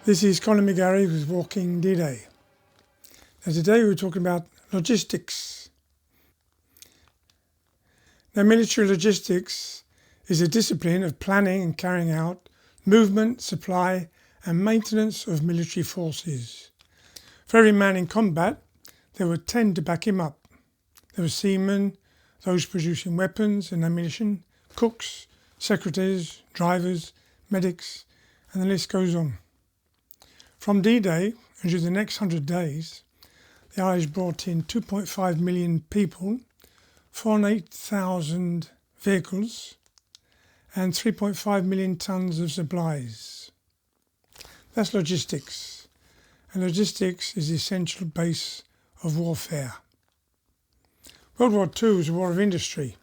This is Colin McGarry with Walking D-Day. Now today we're talking about logistics. Now military logistics is a discipline of planning and carrying out movement, supply and maintenance of military forces. For every man in combat there were 10 to back him up. There were seamen, those producing weapons and ammunition, cooks, secretaries, drivers, medics, and the list goes on. From D-Day and during the next 100 days, the Irish brought in 2.5 million people, 408,000 vehicles and 3.5 million tonnes of supplies. That's logistics, and logistics is the essential base of warfare. World War II was a war of industry.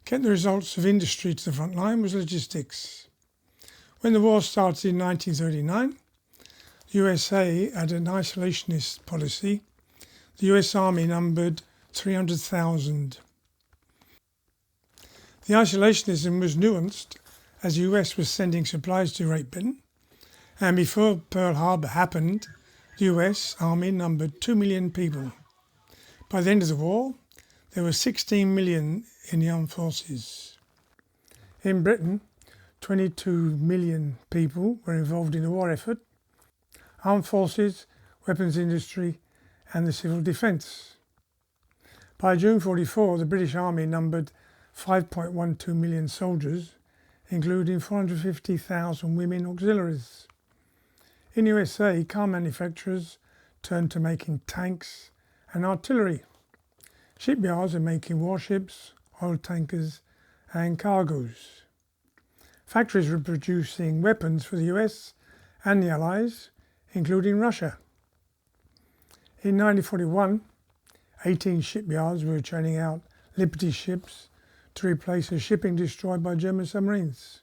Getting the results of industry to the front line was logistics. When the war started in 1939, the USA had an isolationist policy. The US Army numbered 300,000. The isolationism was nuanced as the US was sending supplies to Great Britain, and before Pearl Harbor happened, the US Army numbered 2 million people. By the end of the war, there were 16 million in the armed forces. In Britain, 22 million people were involved in the war effort, armed forces, weapons industry and the civil defence. By June 1944, the British Army numbered 5.12 million soldiers, including 450,000 women auxiliaries. In the USA, car manufacturers turned to making tanks and artillery. Shipyards are making warships, oil tankers and cargoes. Factories were producing weapons for the US and the Allies, including Russia. In 1941, 18 shipyards were churning out Liberty ships to replace a shipping destroyed by German submarines.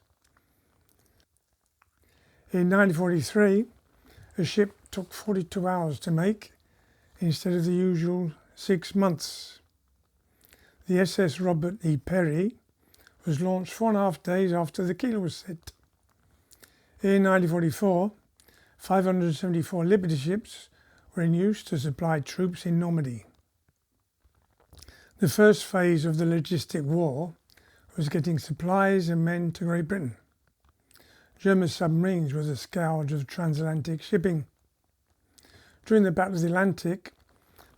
In 1943, a ship took 42 hours to make instead of the usual 6 months. The SS Robert E. Perry was launched 4.5 days after the keel was set. In 1944, 574 Liberty ships were in use to supply troops in Normandy. The first phase of the logistic war was getting supplies and men to Great Britain. German submarines were the scourge of transatlantic shipping. During the Battle of the Atlantic,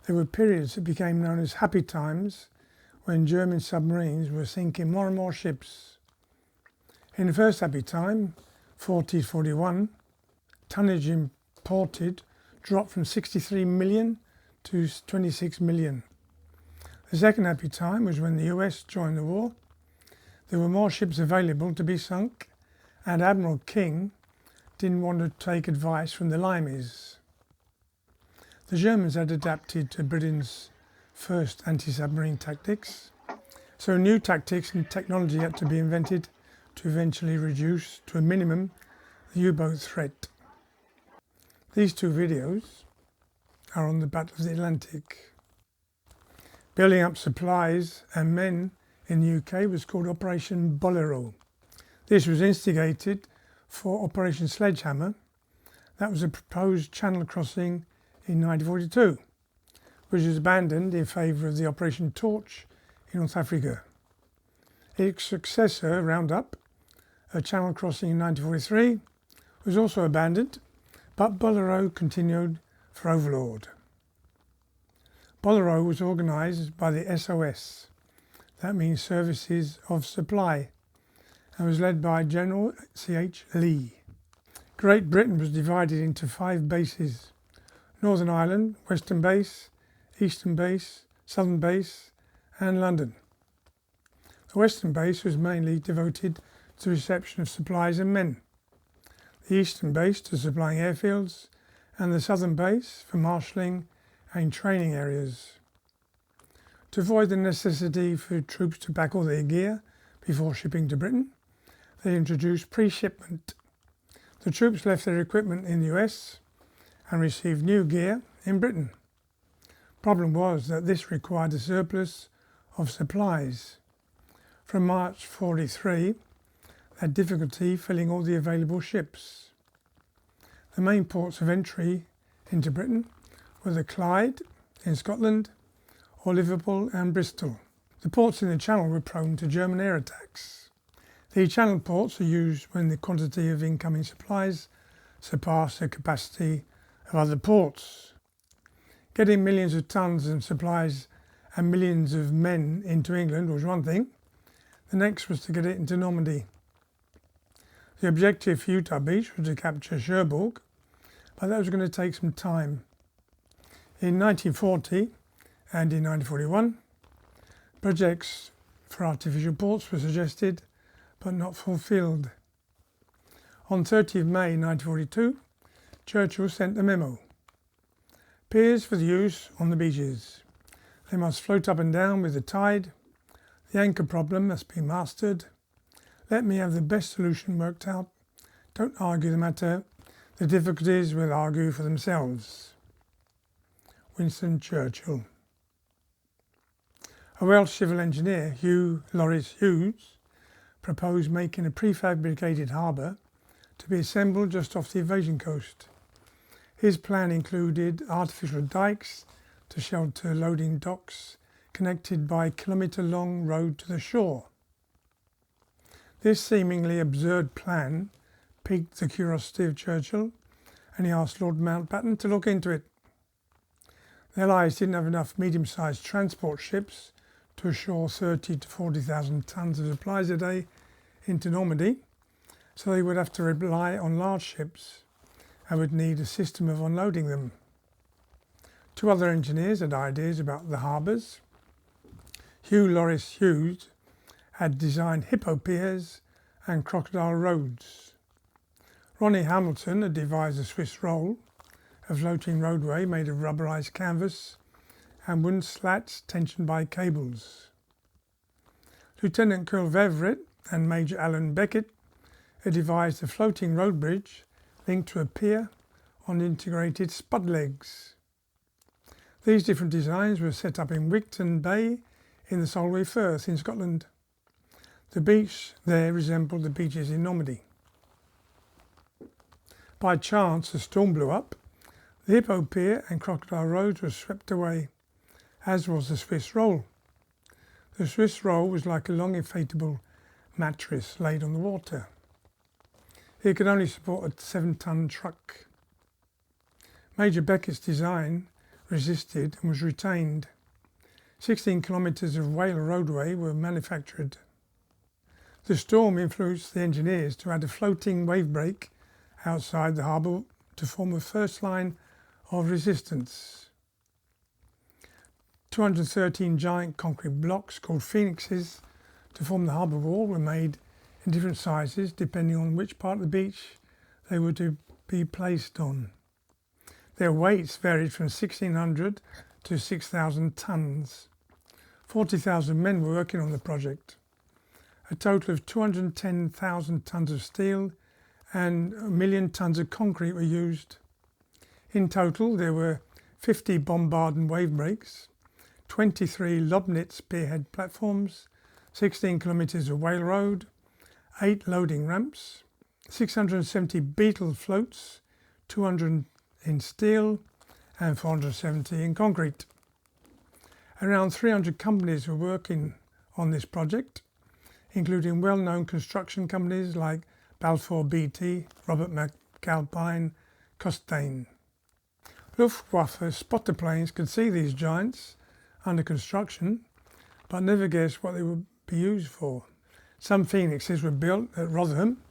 there were periods that became known as happy times when German submarines were sinking more and more ships. In the first happy time, 40-41, tonnage imported dropped from 63 million to 26 million. The second happy time was when the US joined the war. There were more ships available to be sunk, and Admiral King didn't want to take advice from the Limeys. The Germans had adapted to Britain's first anti-submarine tactics, so new tactics and technology had to be invented to eventually reduce to a minimum the U-boat threat. These two videos are on the Battle of the Atlantic. Building up supplies and men in the UK was called Operation Bolero. This was instigated for Operation Sledgehammer. That was a proposed channel crossing in 1942, which was abandoned in favour of the Operation Torch in North Africa. Its successor, Roundup, a channel crossing in 1943, was also abandoned, but Bolero continued for Overlord. Bolero was organised by the SOS, that means Services of Supply, and was led by General C.H. Lee. Great Britain was divided into 5 bases: Northern Ireland, Western Base, Eastern Base, Southern Base and London. The Western Base was mainly devoted to the reception of supplies and men, the Eastern Base to supplying airfields, and the Southern Base for marshalling and training areas. To avoid the necessity for troops to pack all their gear before shipping to Britain, they introduced pre-shipment. The troops left their equipment in the US and received new gear in Britain. Problem was that this required a surplus of supplies. From March 1943, they had difficulty filling all the available ships. The main ports of entry into Britain were the Clyde in Scotland or Liverpool and Bristol. The ports in the Channel were prone to German air attacks. These Channel ports are used when the quantity of incoming supplies surpass the capacity of other ports. Getting millions of tons of supplies and millions of men into England was one thing. The next was to get it into Normandy. The objective for Utah Beach was to capture Cherbourg, but that was going to take some time. In 1940 and in 1941, projects for artificial ports were suggested but not fulfilled. On 30th May 1942, Churchill sent a memo. Piers for the use on the beaches. They must float up and down with the tide. The anchor problem must be mastered. Let me have the best solution worked out. Don't argue the matter. The difficulties will argue for themselves. Winston Churchill. A Welsh civil engineer, Hugh Lawrence Hughes, proposed making a prefabricated harbour to be assembled just off the invasion coast. His plan included artificial dikes to shelter loading docks connected by a kilometre-long road to the shore. This seemingly absurd plan piqued the curiosity of Churchill, and he asked Lord Mountbatten to look into it. The Allies didn't have enough medium-sized transport ships to ashore 30,000 to 40,000 tonnes of supplies a day into Normandy, so they would have to rely on large ships and would need a system of unloading them. Two other engineers had ideas about the harbours. Hugh Lawrence Hughes had designed hippo piers and crocodile roads. Ronnie Hamilton had devised a Swiss roll, a floating roadway made of rubberized canvas and wooden slats tensioned by cables. Lieutenant Colonel Everett and Major Alan Beckett had devised a floating road bridge linked to a pier on integrated spud legs. These different designs were set up in Wigtown Bay in the Solway Firth in Scotland. The beach there resembled the beaches in Normandy. By chance, a storm blew up. The hippo pier and crocodile roads were swept away, as was the Swiss roll. The Swiss roll was like a long inflatable mattress laid on the water. It could only support a 7-ton truck. Major Beckett's design resisted and was retained. 16 kilometres of whale roadway were manufactured. The storm influenced the engineers to add a floating wave break outside the harbour to form a first line of resistance. 213 giant concrete blocks called phoenixes to form the harbour wall were made in different sizes depending on which part of the beach they were to be placed on. Their weights varied from 1,600 to 6,000 tonnes. 40,000 men were working on the project. A total of 210,000 tonnes of steel and 1 million tonnes of concrete were used. In total, there were 50 bombard and wave breaks, 23 Lobnitz spearhead platforms, 16 kilometres of whale road, 8 loading ramps, 670 beetle floats, 200 in steel and 470 in concrete. Around 300 companies were working on this project, including well-known construction companies like Balfour Beatty, Robert McAlpine, Costain. Luftwaffe spotter planes could see these giants under construction, but never guessed what they would be used for. Some phoenixes were built at Rotherham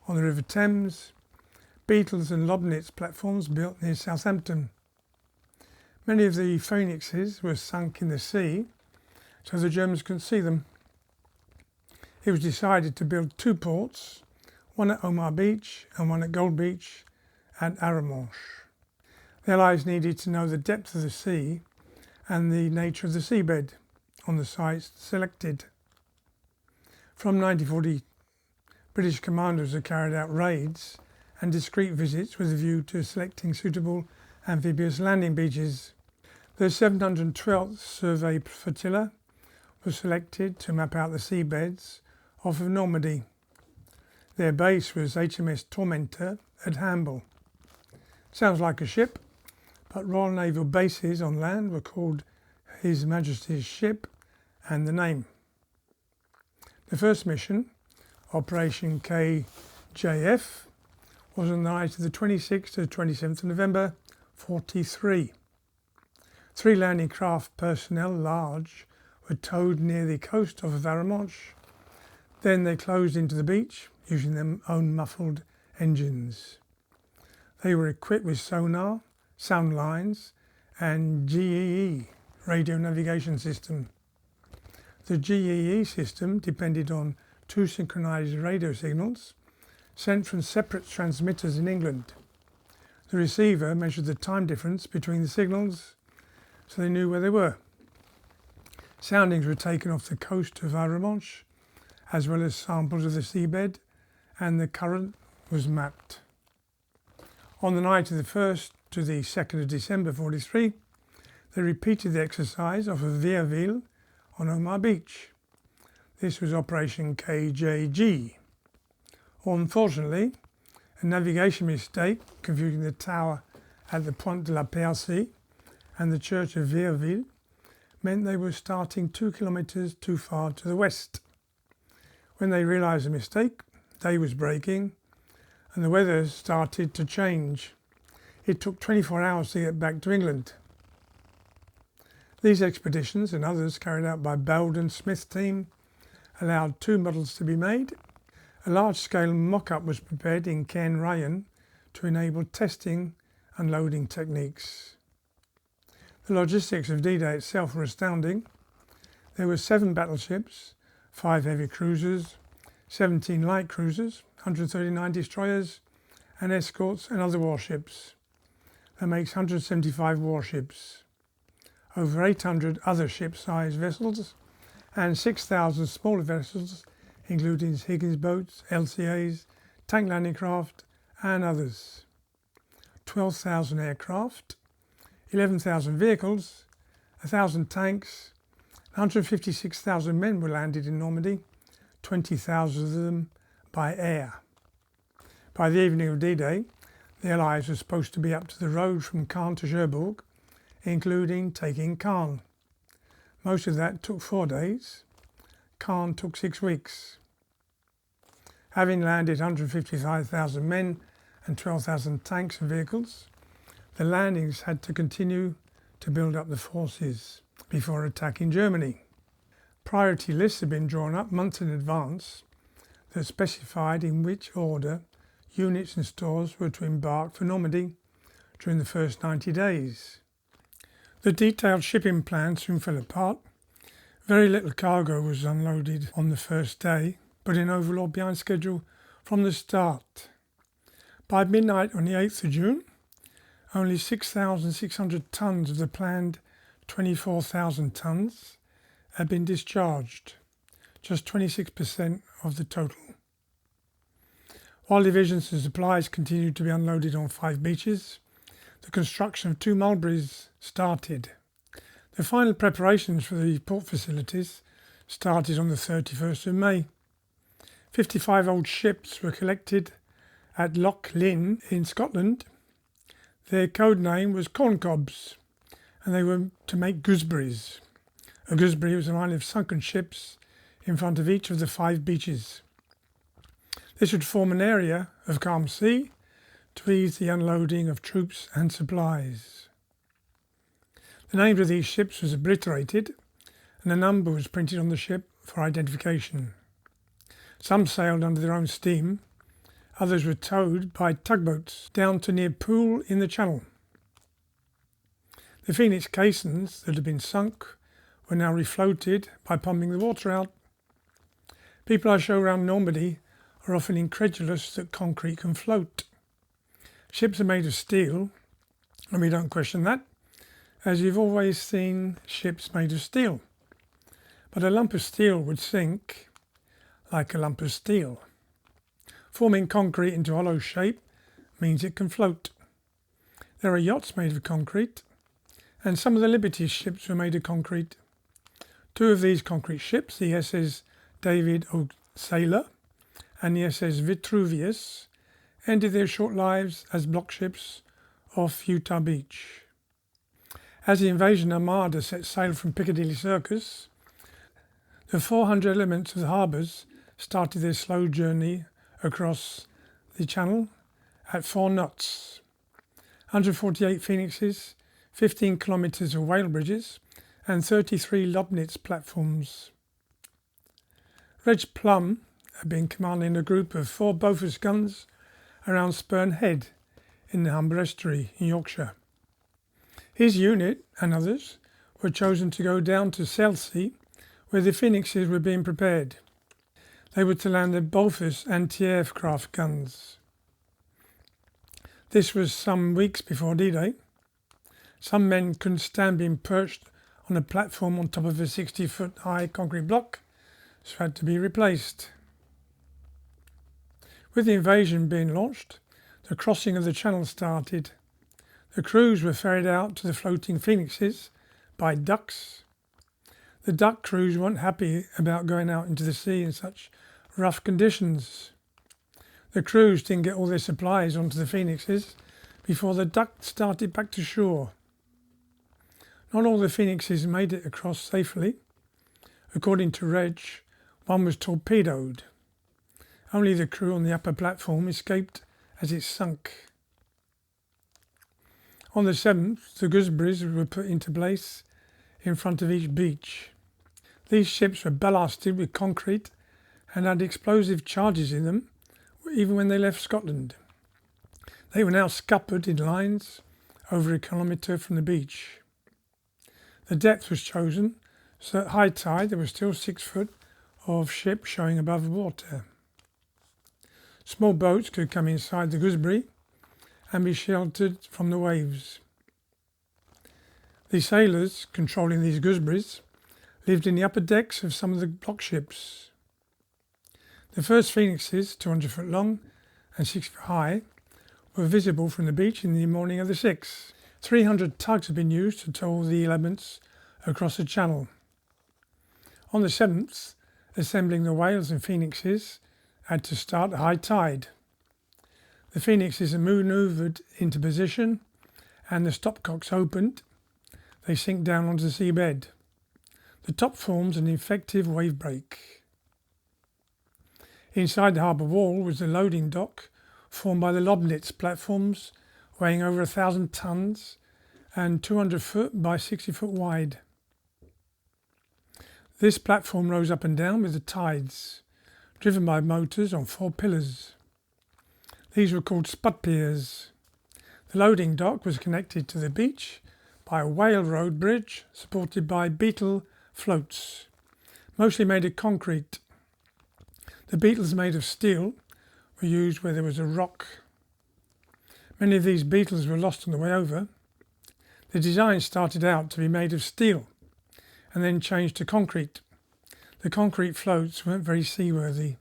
on the River Thames, Beetles and Lobnitz platforms built near Southampton. Many of the phoenixes were sunk in the sea, so the Germans couldn't see them. It was decided to build 2 ports, one at Omar Beach and one at Gold Beach at Arromanches. The Allies needed to know the depth of the sea and the nature of the seabed on the sites selected. From 1940, British commanders had carried out raids and discreet visits with a view to selecting suitable amphibious landing beaches. The 712th Survey Flotilla was selected to map out the seabeds off of Normandy. Their base was HMS Tormentor at Hamble. Sounds like a ship, but Royal Naval bases on land were called His Majesty's ship and the name. The first mission, Operation KJF, was on the night of the 26th to the 27th of November 43. 3 landing craft personnel, large, were towed near the coast of Varamonch. Then they closed into the beach using their own muffled engines. They were equipped with sonar, sound lines and GEE, radio navigation system. The GEE system depended on 2 synchronized radio signals sent from separate transmitters in England. The receiver measured the time difference between the signals so they knew where they were. Soundings were taken off the coast of Varamonch, as well as samples of the seabed, and the current was mapped. On the night of the 1st to the 2nd of December 43, they repeated the exercise off of Vierville on Omar Beach. This was Operation KJG. Unfortunately, a navigation mistake confusing the tower at the Pointe de la Percée and the church of Vierville meant they were starting 2 kilometres too far to the west. When they realised the mistake, day was breaking and the weather started to change. It took 24 hours to get back to England. These expeditions and others carried out by Belden Smith team allowed 2 models to be made. A large-scale mock-up was prepared in Caen Ryan to enable testing and loading techniques. The logistics of D-Day itself were astounding. There were 7 battleships, 5 heavy cruisers, 17 light cruisers, 139 destroyers and escorts and other warships. That makes 175 warships, over 800 other ship-sized vessels and 6,000 smaller vessels including Higgins boats, LCAs, tank landing craft and others. 12,000 aircraft, 11,000 vehicles, 1,000 tanks, 156,000 men were landed in Normandy, 20,000 of them by air. By the evening of D-Day, the Allies were supposed to be up to the road from Caen to Cherbourg, including taking Caen. Most of that took 4 days. Caen took 6 weeks. Having landed 155,000 men and 12,000 tanks and vehicles, the landings had to continue to build up the forces before attacking Germany. Priority lists had been drawn up months in advance that specified in which order units and stores were to embark for Normandy during the first 90 days. The detailed shipping plan soon fell apart. Very little cargo was unloaded on the first day, but in overall behind schedule from the start. By midnight on the 8th of June, only 6,600 tonnes of the planned 24,000 tonnes had been discharged, just 26% of the total. While divisions and supplies continued to be unloaded on 5 beaches, the construction of 2 Mulberries started. The final preparations for the port facilities started on the 31st of May. 55 old ships were collected at Loch Lynn in Scotland. Their code name was Corncobs, and they were to make gooseberries. A gooseberry was a line of sunken ships in front of each of the 5 beaches. This would form an area of calm sea to ease the unloading of troops and supplies. The names of these ships was obliterated and a number was printed on the ship for identification. Some sailed under their own steam, others were towed by tugboats down to near Poole in the Channel. The Phoenix caissons that had been sunk were now refloated by pumping the water out. People I show around Normandy are often incredulous that concrete can float. Ships are made of steel, and we don't question that, as you've always seen ships made of steel. But a lump of steel would sink like a lump of steel. Forming concrete into a hollow shape means it can float. There are yachts made of concrete, and some of the Liberty ships were made of concrete. 2 of these concrete ships, the SS David O'Sailor and the SS Vitruvius, ended their short lives as block ships off Utah Beach. As the invasion armada set sail from Piccadilly Circus, the 400 elements of the harbours started their slow journey across the channel at 4 knots. 148 phoenixes, 15 kilometres of whale bridges, and 33 lobnitz platforms. Reg Plum had been commanding a group of 4 Bofors guns around Spurn Head in the Humber Estuary in Yorkshire. His unit and others were chosen to go down to Southsea, where the phoenixes were being prepared. They were to land their Bofors anti-aircraft guns. This was some weeks before D-Day. Some men couldn't stand being perched on a platform on top of a 60-foot high concrete block, so had to be replaced. With the invasion being launched, the crossing of the channel started. The crews were ferried out to the floating phoenixes by ducks. The duck crews weren't happy about going out into the sea in such rough conditions. The crews didn't get all their supplies onto the phoenixes before the ducks started back to shore. Not all the phoenixes made it across safely. According to Reg, one was torpedoed. Only the crew on the upper platform escaped as it sunk. On the 7th, the Gooseberries were put into place in front of each beach. These ships were ballasted with concrete and had explosive charges in them even when they left Scotland. They were now scuppered in lines over a kilometre from the beach. The depth was chosen so at high tide there was still 6 foot of ship showing above water. Small boats could come inside the Gooseberry and be sheltered from the waves. The sailors controlling these Gooseberries lived in the upper decks of some of the block ships. The first phoenixes, 200 foot long and 6 foot high, were visible from the beach in the morning of the 6th. 300 tugs had been used to tow the elements across the channel. On the 7th, assembling the whales and phoenixes had to start at high tide. The phoenixes are manoeuvred into position and the stopcocks opened. They sink down onto the seabed. The top forms an effective wave break. Inside the harbour wall was the loading dock formed by the lobnitz platforms weighing over 1,000 tonnes and 200 foot by 60 foot wide. This platform rose up and down with the tides, driven by motors on 4 pillars. These were called spud piers. The loading dock was connected to the beach by a whale road bridge supported by beetle floats, mostly made of concrete. The beetles made of steel were used where there was a rock. Many of these beetles were lost on the way over. The design started out to be made of steel and then changed to concrete. The concrete floats weren't very seaworthy.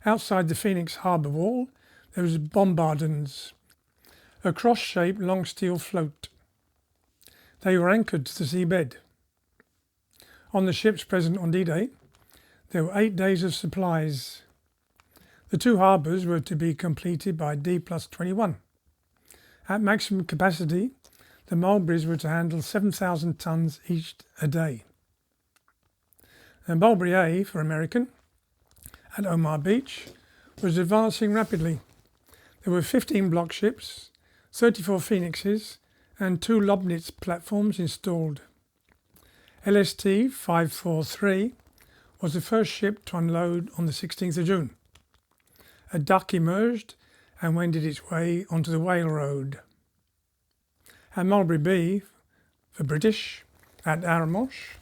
Outside the Phoenix harbour wall there was bombardons, a cross-shaped long steel float. They were anchored to the seabed. On the ships present on D-Day, there were 8 days of supplies. The 2 harbours were to be completed by D+21. At maximum capacity, the Mulberries were to handle 7,000 tonnes each a day. The Mulberry A, for American, at Omar Beach, was advancing rapidly. There were 15 block ships, 34 phoenixes, and 2 lobnitz platforms installed. LST 543 was the first ship to unload on the 16th of June. A duck emerged and wended its way onto the Whale Road. At Mulberry B, for British, at Arromanches,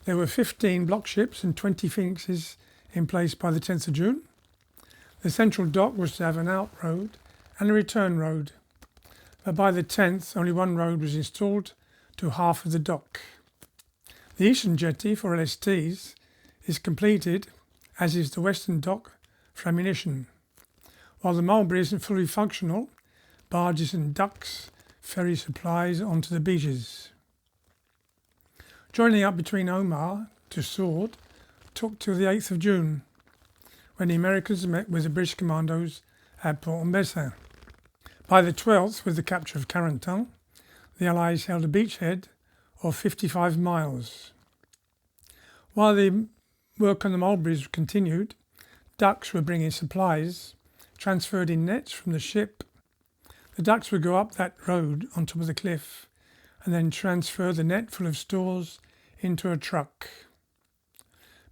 there were 15 block ships and 20 phoenixes in place by the 10th of June. The central dock was to have an out road and a return road, but by the 10th only 1 road was installed to half of the dock. The eastern jetty for LSTs is completed, as is the western dock for ammunition. While the Mulberry isn't fully functional, barges and ducks ferry supplies onto the beaches. Joining up between Omar to Sword took till the 8th of June, when the Americans met with the British commandos at Port-en-Bessin. By the 12th, with the capture of Carentan, the Allies held a beachhead of 55 miles. While the work on the Mulberries continued, ducks were bringing supplies transferred in nets from the ship. The ducks would go up that road on top of the cliff and then transfer the net full of stores into a truck.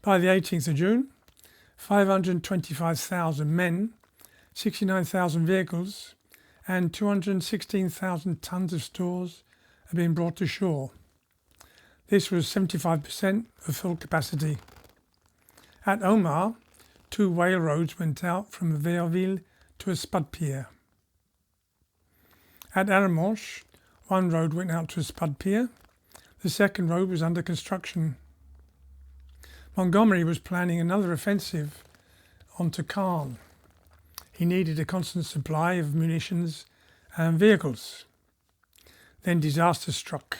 By the 18th of June, 525,000 men, 69,000 vehicles and 216,000 tons of stores had been brought to shore. This was 75% of full capacity. At Omar, 2 whale roads went out from Veilleville to a spud pier. At Aramanche, 1 road went out to a spud pier. The second road was under construction. Montgomery was planning another offensive onto Caen. He needed a constant supply of munitions and vehicles. Then disaster struck.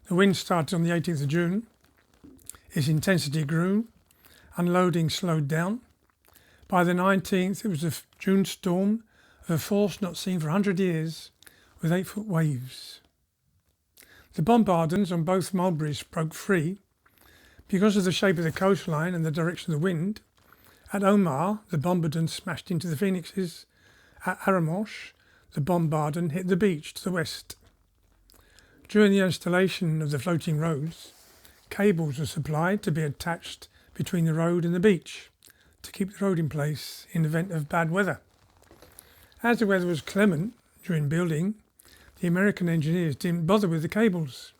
The wind started on the 18th of June. Its intensity grew. Unloading slowed down. By the 19th, it was a June storm of a force not seen for 100 years, with 8-foot waves. The bombardons on both Mulberries broke free. Because of the shape of the coastline and the direction of the wind, at Omar, the bombardon smashed into the Phoenixes. At Aramanche, the bombardon hit the beach to the west. During the installation of the floating roads, cables were supplied to be attached between the road and the beach to keep the road in place in the event of bad weather. As the weather was clement during building, the American engineers didn't bother with the cables.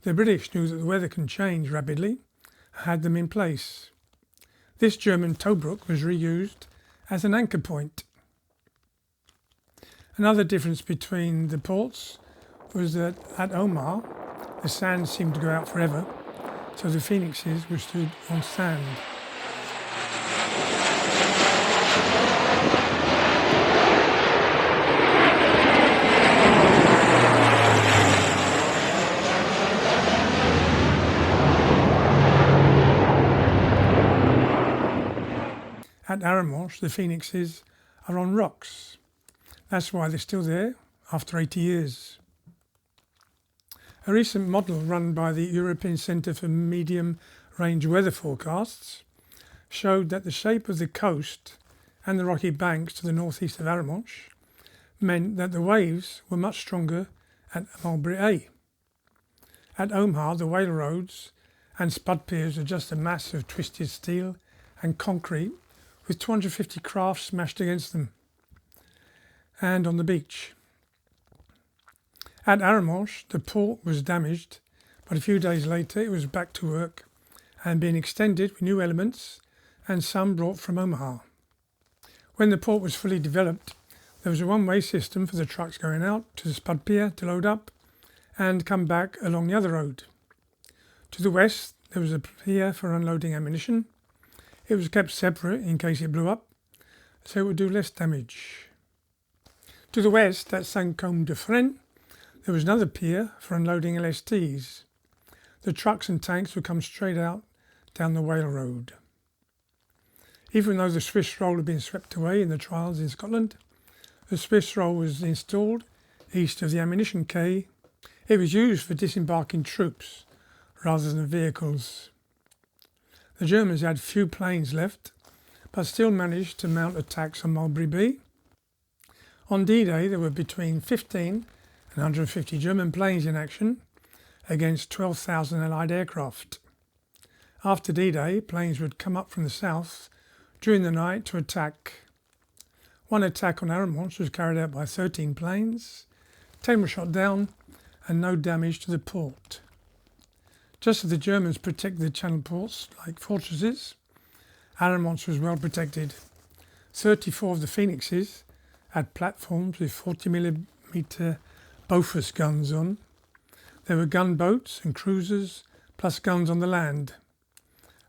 The British knew that the weather can change rapidly and had them in place. This German Tobruk was reused as an anchor point. Another difference between the ports was that at Omar, the sand seemed to go out forever, so the Phoenixes were stood on sand. At Aramanche, the Phoenixes are on rocks. That's why they're still there after 80 years. A recent model run by the European Centre for Medium Range Weather Forecasts showed that the shape of the coast and the rocky banks to the northeast of Aramanche meant that the waves were much stronger at Mulberry A. At Omar, the whale roads and spud piers are just a mass of twisted steel and concrete with 250 craft smashed against them, and on the beach. At Aramanche, the port was damaged, but a few days later it was back to work and being extended with new elements and some brought from Omaha. When the port was fully developed, there was a one-way system for the trucks going out to the spud pier to load up and come back along the other road. To the west, there was a pier for unloading ammunition. It was kept separate in case it blew up, so it would do less damage. To the west, at Saint-Côme-de-Fresnes, there was another pier for unloading LSTs. The trucks and tanks would come straight out down the whale road. Even though the Swiss roll had been swept away in the trials in Scotland, the Swiss roll was installed east of the ammunition quay. It was used for disembarking troops rather than vehicles. The Germans had few planes left, but still managed to mount attacks on Mulberry B. On D-Day, there were between 15 and 150 German planes in action against 12,000 Allied aircraft. After D-Day, planes would come up from the south during the night to attack. One attack on Aramanche was carried out by 13 planes. 10 were shot down and no damage to the port. Just as the Germans protected the channel ports like fortresses, Aramanche was well protected. 34 of the Phoenixes had platforms with 40mm Bofors guns on. There were gunboats and cruisers, plus guns on the land.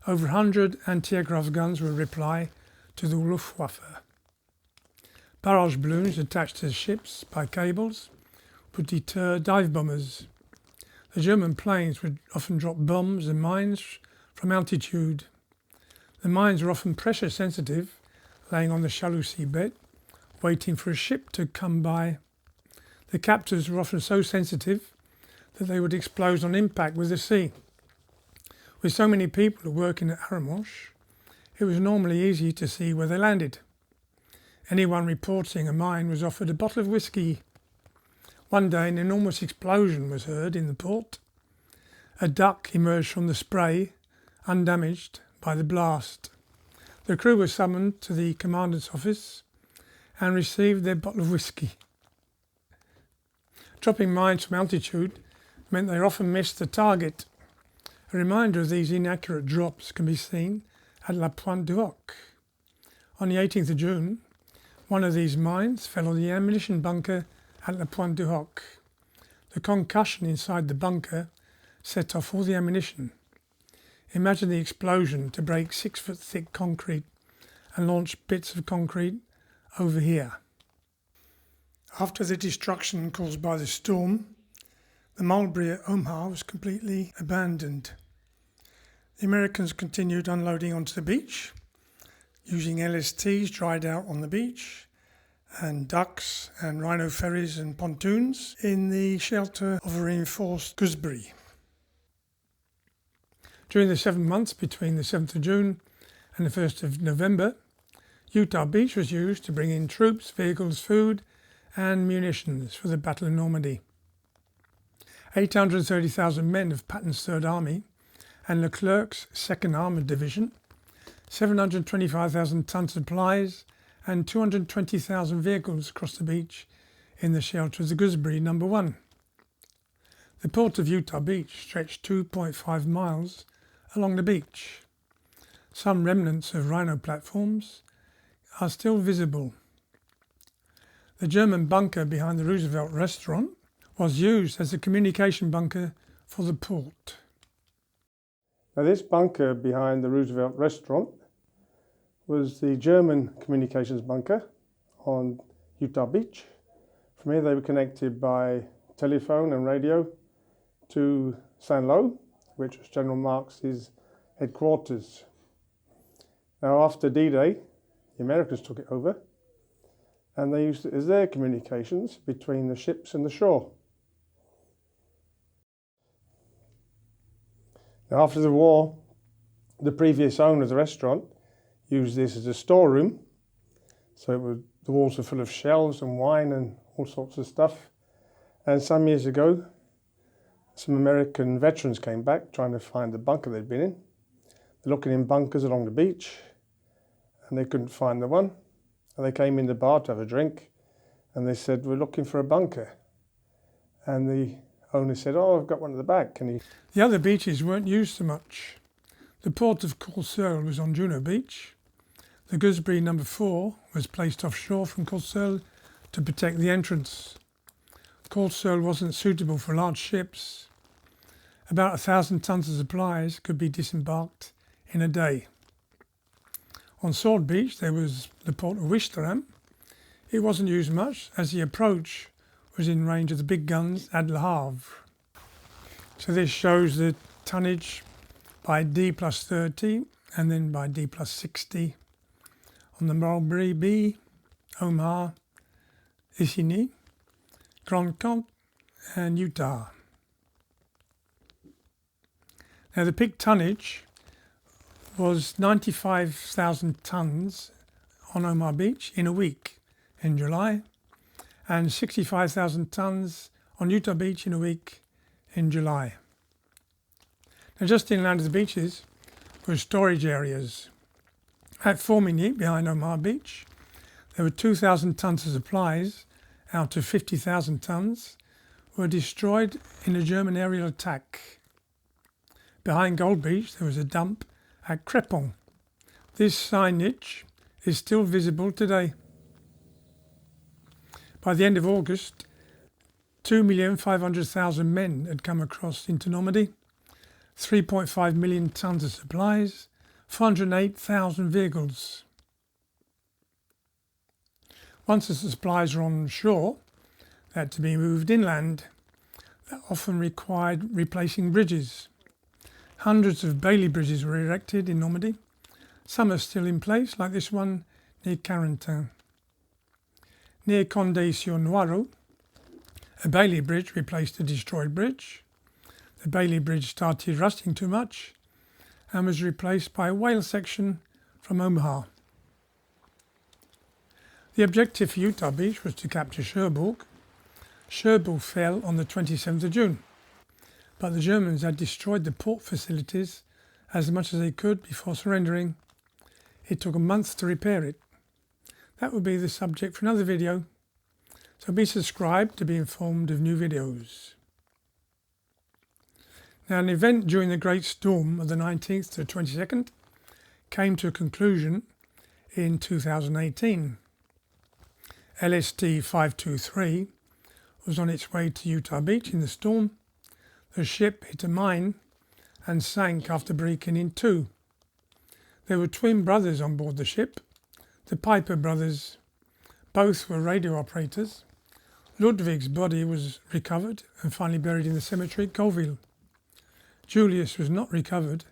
Over 100 anti-aircraft guns were a reply to the Luftwaffe. Barrage balloons attached to the ships by cables would deter dive bombers. The German planes would often drop bombs and mines from altitude. The mines were often pressure sensitive, laying on the shallow seabed, waiting for a ship to come by. The captives were often so sensitive that they would explode on impact with the sea. With so many people working at Arromanches, it was normally easy to see where they landed. Anyone reporting a mine was offered a bottle of whiskey. One day an enormous explosion was heard in the port. A duck emerged from the spray, undamaged by the blast. The crew was summoned to the commandant's office and received their bottle of whiskey. Dropping mines from altitude meant they often missed the target. A reminder of these inaccurate drops can be seen at la Pointe du Hoc. On the 18th of June, one of these mines fell on the ammunition bunker at la Pointe du Hoc. The concussion inside the bunker set off all the ammunition. Imagine the explosion to break 6-foot thick concrete and launch bits of concrete over here. After the destruction caused by the storm, the Mulberry at Omaha was completely abandoned. The Americans continued unloading onto the beach, using LSTs dried out on the beach, and ducks and rhino ferries and pontoons in the shelter of a reinforced gooseberry. During the 7 months between the 7th of June and the 1st of November, Utah Beach was used to bring in troops, vehicles, food and munitions for the Battle of Normandy. 830,000 men of Patton's Third Army and Leclerc's 2nd Armoured Division, 725,000 tons of supplies and 220,000 vehicles crossed the beach in the shelter of the Gooseberry No. 1. The port of Utah Beach stretched 2.5 miles along the beach. Some remnants of rhino platforms are still visible. The German bunker behind the Roosevelt restaurant was used as a communication bunker for the port. Now this bunker behind the Roosevelt restaurant was the German communications bunker on Utah Beach. From here they were connected by telephone and radio to St. Lo, which was General Marx's headquarters. Now after D-Day, the Americans took it over and they used it as their communications between the ships and the shore. Now after the war, the previous owner of the restaurant used this as a storeroom. So the walls were full of shelves and wine and all sorts of stuff. And some years ago, some American veterans came back trying to find the bunker they'd been in. They're looking in bunkers along the beach and they couldn't find the one. And they came in the bar to have a drink and they said, "We're looking for a bunker." And the owner said, "Oh, I've got one at the back." The other beaches weren't used so much. The port of Courseulles was on Juno Beach. The Gooseberry No. 4 was placed offshore from Courseulles to protect the entrance. Courseulles wasn't suitable for large ships. About 1,000 tons of supplies could be disembarked in a day. On Sword Beach there was the port of Wigtown. It wasn't used much as the approach was in range of the big guns at Le Havre. So this shows the tonnage by D plus 30 and then by D plus 60 on the Mulberry B, Omaha, Isigny, Grand Camp and Utah. Now the peak tonnage was 95,000 tons on Omaha Beach in a week in July and 65,000 tons on Utah Beach in a week in July. Now just inland of the beaches were storage areas. At Formigny behind Omaha Beach there were 2,000 tons of supplies out of 50,000 tons were destroyed in a German aerial attack. Behind Gold Beach there was a dump at Crepon. This signage is still visible today. By the end of August, 2,500,000 men had come across into Normandy, 3.5 million tons of supplies, 408,000 vehicles. Once the supplies were on shore, they had to be moved inland. That often required replacing bridges. Hundreds of Bailey bridges were erected in Normandy. Some are still in place, like this one near Carentan. Near Condé-sur-Noireau, a Bailey bridge replaced a destroyed bridge. The Bailey bridge started rusting too much and was replaced by a whale section from Omaha. The objective for Utah Beach was to capture Cherbourg. Cherbourg fell on the 27th of June, but the Germans had destroyed the port facilities as much as they could before surrendering. It took a month to repair it. That will be the subject for another video, so be subscribed to be informed of new videos. Now, an event during the Great Storm of the 19th to 22nd came to a conclusion in 2018. LST 523 was on its way to Utah Beach in the storm. The ship hit a mine and sank after breaking in two. There were twin brothers on board the ship, the Peiper brothers. Both were radio operators. Ludwig's body was recovered and finally buried in the cemetery at Colville. Julius was not recovered,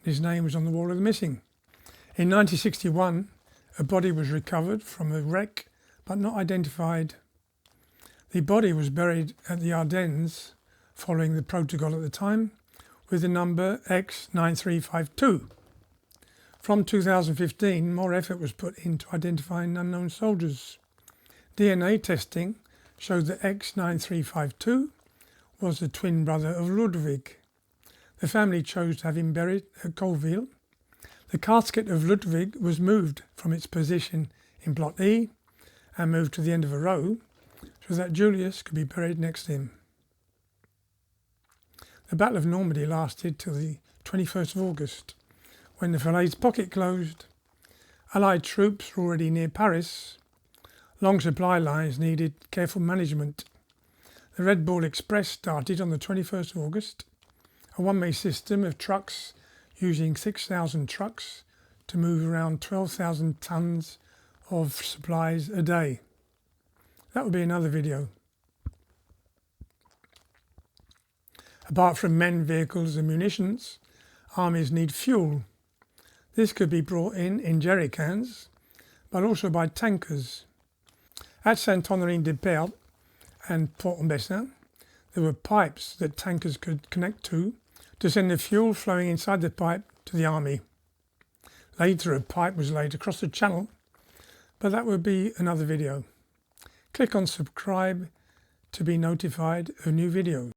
and his name was on the wall of the missing. In 1961, a body was recovered from a wreck but not identified. The body was buried at the Ardennes, following the protocol at the time, with the number X9352. From 2015, more effort was put into identifying unknown soldiers. DNA testing showed that X9352 was the twin brother of Ludwig. The family chose to have him buried at Colville. The casket of Ludwig was moved from its position in Plot E and moved to the end of a row so that Julius could be buried next to him. The Battle of Normandy lasted till the 21st of August, when the Falaise pocket closed. Allied troops were already near Paris. Long supply lines needed careful management. The Red Bull Express started on the 21st of August, a one-way system of trucks using 6,000 trucks to move around 12,000 tons of supplies a day. That will be another video. Apart from men, vehicles and munitions, armies need fuel. This could be brought in jerry cans, but also by tankers. At Saint-Honorine-de-Perles and Port-en-Bessin, there were pipes that tankers could connect to send the fuel flowing inside the pipe to the army. Later, a pipe was laid across the channel, but that would be another video. Click on subscribe to be notified of new videos.